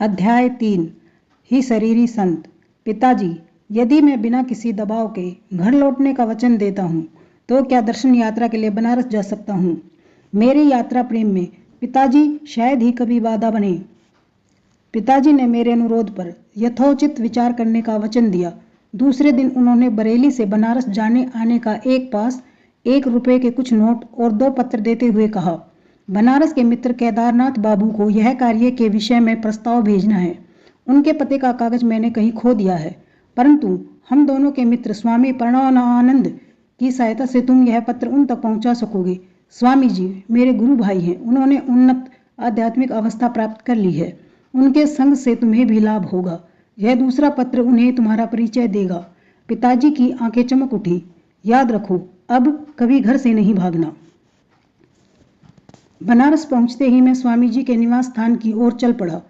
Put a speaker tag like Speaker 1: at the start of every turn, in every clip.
Speaker 1: अध्याय 3। ही शरीरी संत। पिताजी, यदि मैं बिना किसी दबाव के घर लौटने का वचन देता हूँ तो क्या दर्शन यात्रा के लिए बनारस जा सकता हूँ? मेरी यात्रा प्रेम में पिताजी शायद ही कभी बाधा बने। पिताजी ने मेरे अनुरोध पर यथोचित विचार करने का वचन दिया। दूसरे दिन उन्होंने बरेली से बनारस जाने आने का एक पास, 1 रुपये के कुछ नोट और 2 पत्र देते हुए कहा, बनारस के मित्र केदारनाथ बाबू को यह कार्य के विषय में प्रस्ताव भेजना है। उनके पते का कागज मैंने कहीं खो दिया है, परंतु हम दोनों के मित्र स्वामी प्रणवानंद की सहायता से तुम यह पत्र उन तक पहुंचा सकोगे। स्वामी जी मेरे गुरु भाई हैं, उन्होंने उन्नत आध्यात्मिक अवस्था प्राप्त कर ली है। उनके संग से तुम्हें भी लाभ होगा। यह दूसरा पत्र उन्हें तुम्हारा परिचय देगा। पिताजी की आंखें चमक उठी। याद रखो, अब कभी घर से नहीं भागना। बनारस पहुंचते ही मैं स्वामी जी के निवास स्थान की ओर चल पड़ा।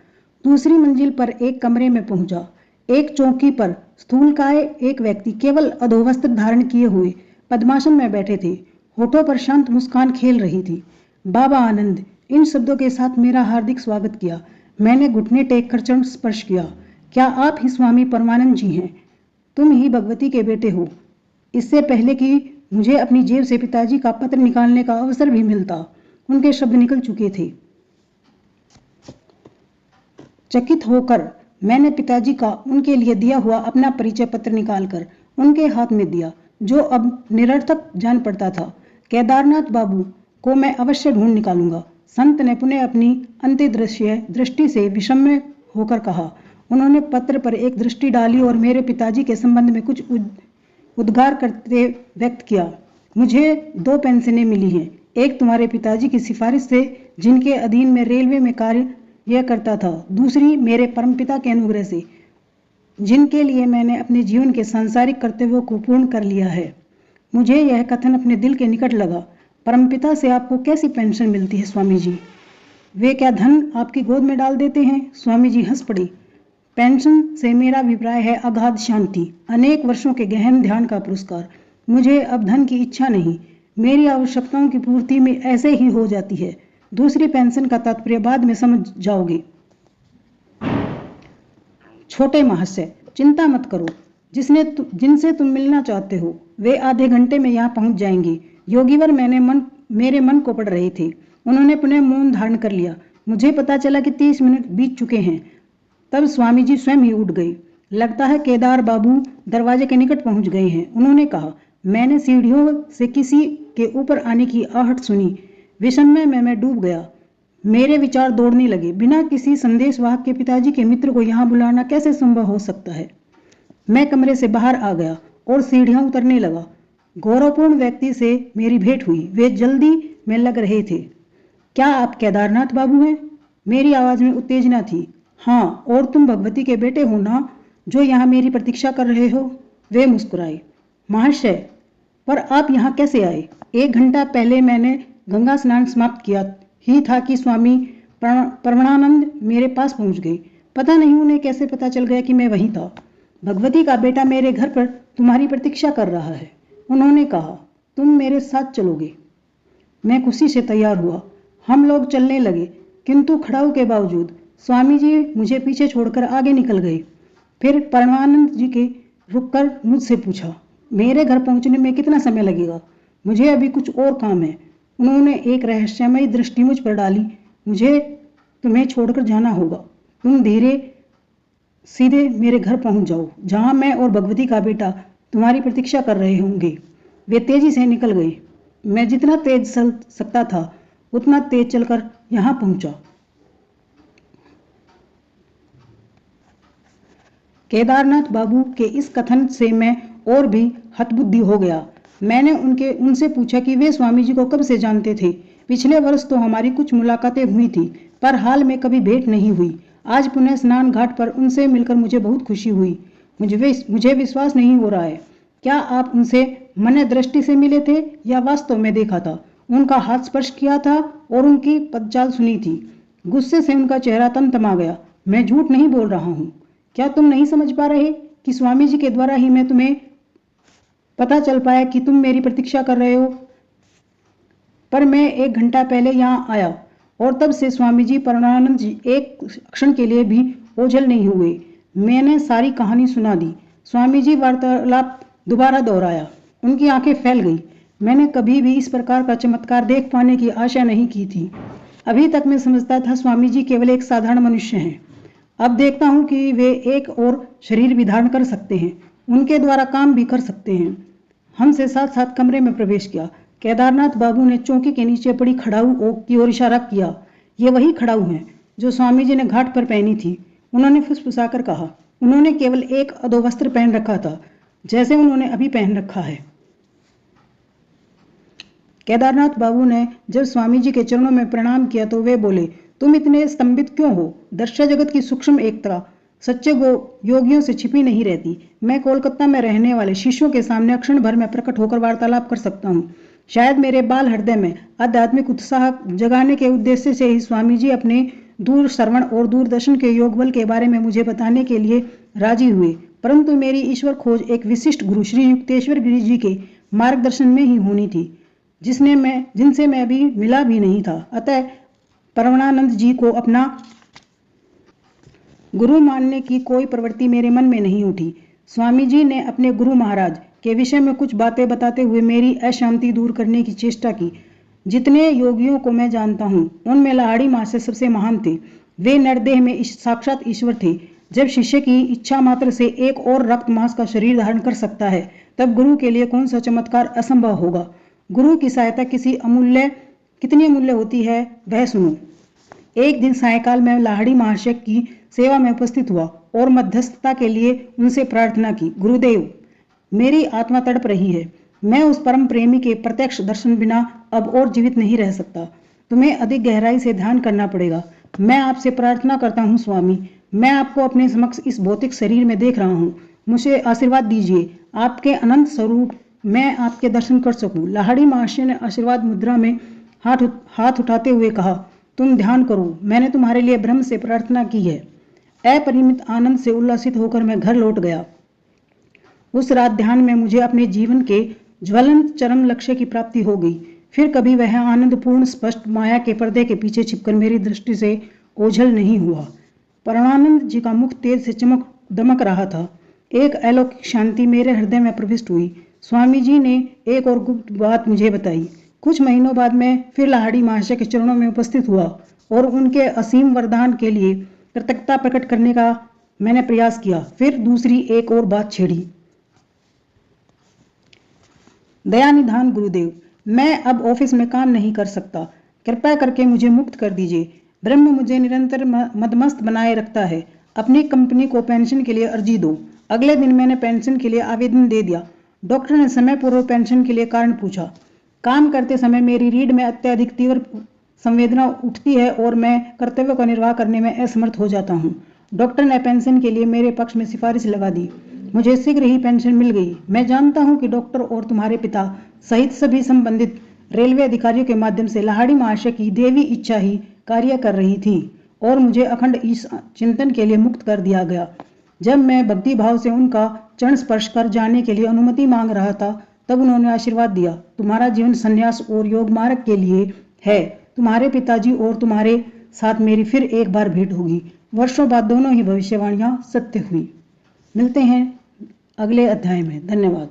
Speaker 1: दूसरी मंजिल पर एक कमरे में पहुंचा। एक चौकी पर स्थूलकाय एक व्यक्ति केवल अधोवस्त्र धारण किए हुए पद्मासन में बैठे थे। होठों पर शांत मुस्कान खेल रही थी। बाबा आनंद, इन शब्दों के साथ मेरा हार्दिक स्वागत किया। मैंने घुटने टेक कर चरण स्पर्श किया। क्या आप ही स्वामी परमानंद जी हैं? तुम ही भगवती के बेटे हो। इससे पहले कि मुझे अपनी जेब से पिताजी का पत्र निकालने का अवसर भी मिलता, उनके शब्द निकल चुके थे। चकित होकर मैंने पिताजी का उनके लिए दिया हुआ अपना परिचय पत्र निकालकर उनके हाथ में दिया, जो अब निरर्थक जान पड़ता था। केदारनाथ बाबू को मैं अवश्य ढूंढ निकालूंगा। संत ने पुनः अपनी अंत्यदृश्य दृष्टि से विषम्य होकर कहा। उन्होंने पत्र पर एक दृष्टि डाली और मेरे पिताजी के संबंध में कुछ उद्गार करते व्यक्त किया। मुझे 2 पेंशनें मिली हैं। एक तुम्हारे पिताजी की सिफारिश से, जिनके अधीन में रेलवे में कार्य करता था। दूसरी मेरे परमपिता के अनुग्रह से, जिनके लिए मैंने अपने जीवन के सांसारिक कर्तव्यों को पूर्ण कर लिया है। मुझे यह कथन अपने दिल के निकट लगा। परमपिता से आपको कैसी पेंशन मिलती है स्वामी जी? वे क्या धन आपकी गोद में डाल देते हैं? स्वामी जी हंस पड़ी। पेंशन से मेरा अभिप्राय है अगाध शांति, अनेक वर्षों के गहन ध्यान का पुरस्कार। मुझे अब धन की इच्छा नहीं। मेरी आवश्यकताओं की पूर्ति में ऐसे ही हो जाती है। दूसरी पेंशन का तात्पर्य बाद में समझ जाओगे। छोटे महाशय, चिंता मत करो। जिनसे तुम मिलना चाहते हो वे आधे घंटे में यहाँ पहुँच जाएंगे। योगीवर मेरे मन को पढ़ रहे थे। उन्होंने पुनः मौन धारण कर लिया। मुझे पता चला कि 30 मिनट बीत चुके हैं। तब स्वामी जी स्वयं ही उठ गए। लगता है केदार बाबू दरवाजे के निकट पहुंच गए हैं। उन्होंने कहा। मैंने सीढ़ियों से किसी के ऊपर आने की आहट सुनी। विषमय में मैं डूब गया। मेरे विचार दौड़ने लगे। बिना किसी संदेशवाहक के पिताजी के मित्र को यहाँ बुलाना कैसे संभव हो सकता है? मैं कमरे से बाहर आ गया और सीढ़ियां उतरने लगा। गौरवपूर्ण व्यक्ति से मेरी भेंट हुई। वे जल्दी में लग रहे थे। क्या आप केदारनाथ बाबू हैं? मेरी आवाज में उत्तेजना थी। हाँ, और तुम भगवती के बेटे हो ना, जो यहाँ मेरी प्रतीक्षा कर रहे हो? वे मुस्कुराए। महाशय, पर आप यहाँ कैसे आए? 1 घंटा पहले मैंने गंगा स्नान समाप्त किया ही था कि स्वामी परमानंद मेरे पास पहुँच गए। पता नहीं उन्हें कैसे पता चल गया कि मैं वहीं था। भगवती का बेटा मेरे घर पर तुम्हारी प्रतीक्षा कर रहा है। उन्होंने कहा, तुम मेरे साथ चलोगे? मैं खुशी से तैयार हुआ। हम लोग चलने लगे, किंतु खड़ाऊ के बावजूद स्वामी जी मुझे पीछे छोड़कर आगे निकल गए। फिर परमानंद जी के रुककर मुझसे पूछा, मेरे घर पहुंचने में कितना समय लगेगा? मुझे अभी कुछ और काम है। उन्होंने एक रहस्यमयी दृष्टि मुझ पर डाली। मुझे तुम्हें छोड़कर जाना होगा। तुम सीधे मेरे घर पहुंच जाओ, जहां मैं और भगवती का बेटा तुम्हारी प्रतीक्षा कर रहे होंगे। वे तेजी से निकल गए। मैं जितना तेज चल सकता था उतना तेज चलकर यहाँ पहुंचा। केदारनाथ बाबू के इस कथन से मैं और भी हतबुद्धि हो गया। मैंने उनसे पूछा कि वे स्वामी जी को कब से जानते थे। पिछले वर्ष तो हमारी कुछ मुलाकातें हुई थी, पर हाल में कभी भेंट नहीं हुई। आज पुनः स्नान घाट पर उनसे मिलकर मुझे बहुत खुशी हुई। मुझे विश्वास नहीं हो रहा है। क्या आप उनसे मन दृष्टि से मिले थे या वास्तव में देखा था? उनका हाथ स्पर्श किया था और उनकी पदचाल सुनी थी। गुस्से से उनका चेहरा तमतमा गया। मैं झूठ नहीं बोल रहा हूँ। क्या तुम नहीं समझ पा रहे कि स्वामी जी के द्वारा ही मैं तुम्हें पता चल पाया कि तुम मेरी प्रतीक्षा कर रहे हो? पर मैं 1 घंटा पहले यहाँ आया और तब से स्वामी जी परमानंद जी एक क्षण के लिए भी ओझल नहीं हुए। मैंने सारी कहानी सुना दी। स्वामी जी वार्तालाप दोबारा दोहराया। उनकी आंखें फैल गई। मैंने कभी भी इस प्रकार का चमत्कार देख पाने की आशा नहीं की थी। अभी तक मैं समझता था स्वामी जी केवल एक साधारण मनुष्य हैं। अब देखता हूं कि वे एक और शरीर भी धारण कर सकते हैं, उनके द्वारा काम भी कर सकते हैं। हमसे साथ साथ कमरे में प्रवेश किया। केदारनाथ बाबू ने चौकी के नीचे पड़ी खड़ाऊ ओक की ओर इशारा किया। ये वही खड़ाऊ हैं जो स्वामी जी ने घाट पर पहनी थी। उन्होंने फुसफुसाकर कहा। उन्होंने केवल एक अधोवस्त्र पहन रखा था, जैसे उन्होंने अभी पहन रखा है। केदारनाथ बाबू ने जब स्वामी जी के चरणों में प्रणाम किया तो वे बोले, तुम इतने स्तंभित क्यों हो? दर्शन जगत की सूक्ष्म एकता सच्चे योगियों से छिपी नहीं रहती। मैं कोलकाता में रहने वाले शिष्यों के सामने क्षण भर में प्रकट होकर वार्तालाप कर सकता हूँ। शायद मेरे बाल हृदय में आध्यात्मिक उत्साह जगाने के उद्देश्य से ही स्वामी जी अपने दूर श्रवण और दूरदर्शन के योग बल के बारे में मुझे बताने के लिए राजी हुए। परंतु मेरी ईश्वर खोज एक विशिष्ट गुरु श्री युक्तेश्वर गिरी जी के मार्गदर्शन में ही होनी थी, जिनसे मैं अभी मिला भी नहीं था। अतः परमानंद जी को अपना गुरु मानने की कोई प्रवृत्ति मेरे मन में नहीं उठी। स्वामी जी ने अपने गुरु महाराज के विषय में कुछ बातें बताते हुए मेरी अशांति दूर करने की चेष्टा की। जितने योगियों को मैं जानता हूँ उनमें लाहिड़ी महाशय सबसे महान थे। वे नरदेह में साक्षात ईश्वर थे। जब शिष्य की इच्छा मात्र से एक और रक्त मांस का शरीर धारण कर सकता है, तब गुरु के लिए कौन सा चमत्कार असंभव होगा। गुरु की सहायता कितनी अमूल्य होती है वह सुनो। एक दिन सायंकाल में लाहिड़ी महाशय की सेवा में उपस्थित हुआ और मध्यस्थता के लिए उनसे प्रार्थना की। गुरुदेव, मेरी आत्मा तड़प रही है। मैं उस परम प्रेमी के प्रत्यक्ष दर्शन बिना अब और जीवित नहीं रह सकता। तुम्हें अधिक गहराई से ध्यान करना पड़ेगा। मैं आपसे प्रार्थना करता हूँ स्वामी, मैं आपको अपने समक्ष इस भौतिक शरीर में देख रहा हूँ। मुझे आशीर्वाद दीजिए, आपके अनंत स्वरूप मैं आपके दर्शन कर सकूं। लाहिड़ी महाशय ने आशीर्वाद मुद्रा में हाथ उठाते हुए कहा, तुम ध्यान करो, मैंने तुम्हारे लिए ब्रह्म से प्रार्थना की है। अपरिमित आनंद से उल्लासित होकर मैं घर लौट गया। उस रात ध्यान में मुझे अपने जीवन के ज्वलंत चरम लक्ष्य की प्राप्ति हो गई। फिर कभी वह आनंदपूर्ण स्पष्ट माया के पर्दे के पीछे छिपकर मेरी दृष्टि से ओझल नहीं हुआ। परमानंद जी का मुख तेज से चमक दमक रहा था। एक अलौकिक शांति मेरे हृदय में प्रविष्ट हुई। स्वामी जी ने एक और गुप्त बात मुझे बताई। कुछ महीनों बाद मैं फिर लाहिड़ी महाशय के चरणों में उपस्थित हुआ और उनके असीम वरदान के लिए कृतज्ञता प्रकट करने का मैंने प्रयास किया। फिर दूसरी एक और बात छेड़ी। दयानिधान गुरुदेव, मैं अब ऑफिस में काम नहीं कर सकता। कृपया करके मुझे मुक्त कर दीजिए। ब्रह्म मुझे निरंतर मदमस्त बनाए रखता है। अपनी कंपनी को पेंशन के लिए अर्जी दो। अगले दिन मैंने पेंशन के लिए आवेदन दे दिया। डॉक्टर ने समय पूर्व पेंशन के लिए कारण पूछा। काम करते समय मेरी रीढ़ में अत्यधिक तीव्र संवेदना उठती है और मैं कर्तव्य का निर्वाह करने में असमर्थ हो जाता हूँ। डॉक्टर ने पेंशन के लिए मेरे पक्ष में सिफारिश लगा दी। मुझे शीघ्र ही पेंशन मिल गई। मैं जानता हूँ कि डॉक्टर और तुम्हारे पिता सहित सभी संबंधित रेलवे अधिकारियों के माध्यम से लाहिड़ी महाशय की देवी इच्छा ही कार्य कर रही थी और मुझे अखंड इस चिंतन के लिए मुक्त कर दिया गया। जब मैं भक्ति भाव से उनका चरण स्पर्श कर जाने के लिए अनुमति मांग रहा था, तब उन्होंने आशीर्वाद दिया, तुम्हारा जीवन संन्यास और योग मार्ग के लिए है। तुम्हारे पिताजी और तुम्हारे साथ मेरी फिर एक बार भेंट होगी। वर्षों बाद दोनों ही भविष्यवाणियां सत्य हुई। मिलते हैं अगले अध्याय में। धन्यवाद।